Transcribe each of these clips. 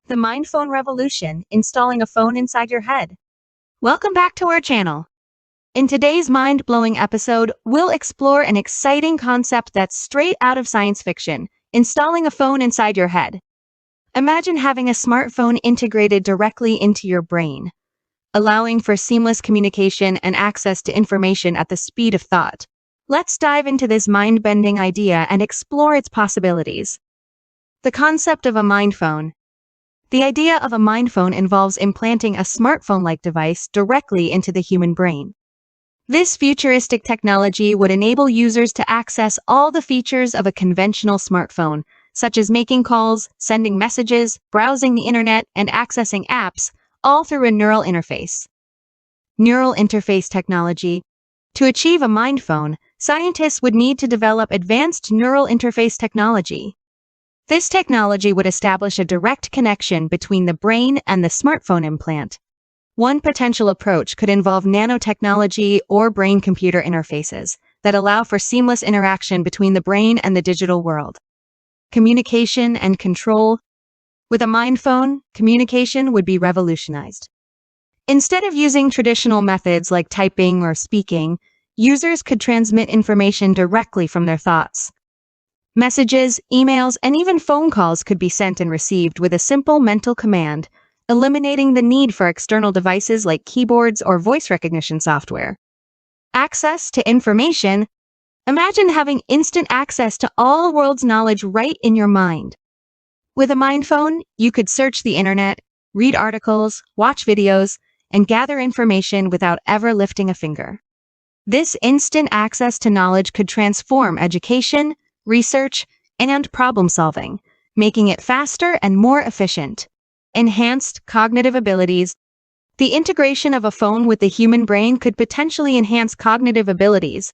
The Mind Phone Revolution, installing a phone inside your head. Welcome back to our channel. In today's mind-blowing episode, we'll explore an exciting concept that's straight out of science fiction, installing a phone inside your head. Imagine having a smartphone integrated directly into your brain, allowing for seamless communication and access to information at the speed of thought. Let's dive into this mind-bending idea and explore its possibilities. The concept of a mind phone. The idea of a mind phone involves implanting a smartphone-like device directly into the human brain. This futuristic technology would enable users to access all the features of a conventional smartphone, such as making calls, sending messages, browsing the internet, and accessing apps, all through a neural interface. Neural interface technology. To achieve a mind phone, scientists would need to develop advanced neural interface technology. This technology would establish a direct connection between the brain and the smartphone implant. One potential approach could involve nanotechnology or brain-computer interfaces that allow for seamless interaction between the brain and the digital world. Communication and control. With a mind phone, communication would be revolutionized. Instead of using traditional methods like typing or speaking, users could transmit information directly from their thoughts. Messages, emails, and even phone calls could be sent and received with a simple mental command, eliminating the need for external devices like keyboards or voice recognition software. Access to information. Imagine having instant access to all the world's knowledge right in your mind. With a mind phone, you could search the internet, read articles, watch videos, and gather information without ever lifting a finger. This instant access to knowledge could transform education, research, and problem-solving, making it faster and more efficient. Enhanced cognitive abilities. The integration of a phone with the human brain could potentially enhance cognitive abilities.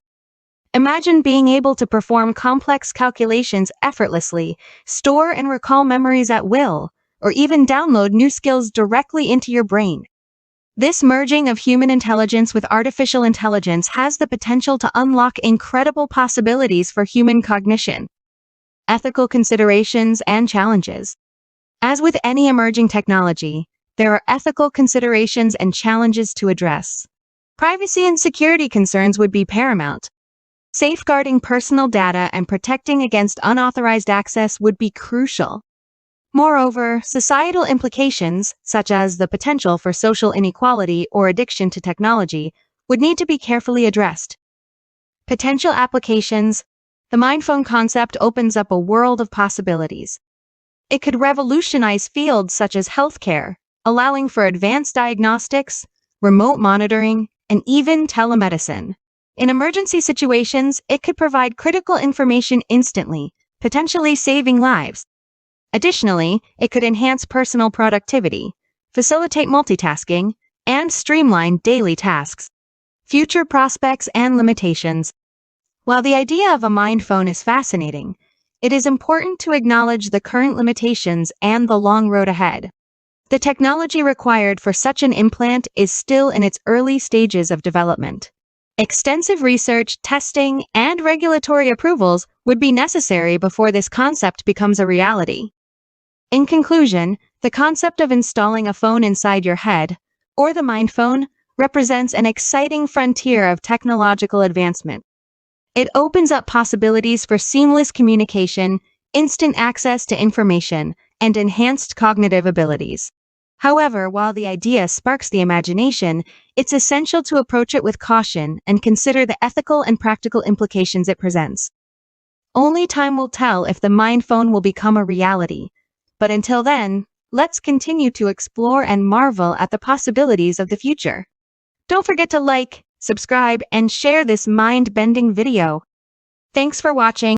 Imagine being able to perform complex calculations effortlessly, store and recall memories at will, or even download new skills directly into your brain. This merging of human intelligence with artificial intelligence has the potential to unlock incredible possibilities for human cognition. Ethical considerations and challenges. As with any emerging technology, there are ethical considerations and challenges to address. Privacy and security concerns would be paramount. Safeguarding personal data and protecting against unauthorized access would be crucial. Moreover, societal implications, such as the potential for social inequality or addiction to technology, would need to be carefully addressed. Potential applications. The mind phone concept opens up a world of possibilities. It could revolutionize fields such as healthcare, allowing for advanced diagnostics, remote monitoring, and even telemedicine. In emergency situations, it could provide critical information instantly, potentially saving lives. Additionally, it could enhance personal productivity, facilitate multitasking, and streamline daily tasks. Future prospects and limitations. While the idea of a mind phone is fascinating, it is important to acknowledge the current limitations and the long road ahead. The technology required for such an implant is still in its early stages of development. Extensive research, testing, and regulatory approvals would be necessary before this concept becomes a reality. In conclusion, the concept of installing a phone inside your head, or the mind phone, represents an exciting frontier of technological advancement. It opens up possibilities for seamless communication, instant access to information, and enhanced cognitive abilities. However, while the idea sparks the imagination, it's essential to approach it with caution and consider the ethical and practical implications it presents. Only time will tell if the mind phone will become a reality. But until then, let's continue to explore and marvel at the possibilities of the future. Don't forget to like, subscribe, and share this mind-bending video. Thanks for watching.